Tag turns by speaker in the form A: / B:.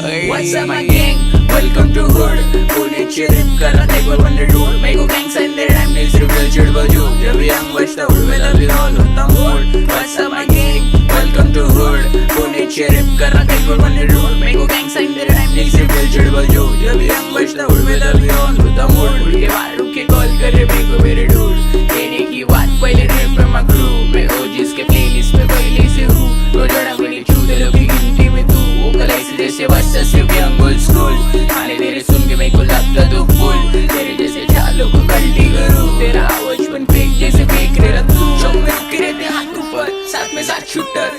A: What's up my gang? Welcome to hood. पुण्याची rap करत एक वर वंडर डूड. मेको gang send their rhyme nails reveal चिड बजू. जब young बजता उड़वेला भी all होता mood. What's up my gang? Welcome to hood. पुण्याची rap करत एक वर वंडर डूड. मेको gang send their rhyme nails reveal चिड बजू. जब young बजता उड़वेला भी all होता mood. उड़ के बाहर रुक के call करे मेको मेरे dude. कहने की बात पहले rap पे my crew. मैं OGs के playlist पे पहले से हूँ. रोजाना मेरी चूते लोग की गिनती में तू. वो कलाई से जैसे बस सिर्फ young old school. खाने तेरे सुन के मेरे को लगता तू फुल. तेरे जैसे चालों को गलती करूँ. तेरा आवाज बन फेक जैसे फेंक रहे तू. चौक में रुके रहते हाथ ऊपर. साथ में साथ शूटर.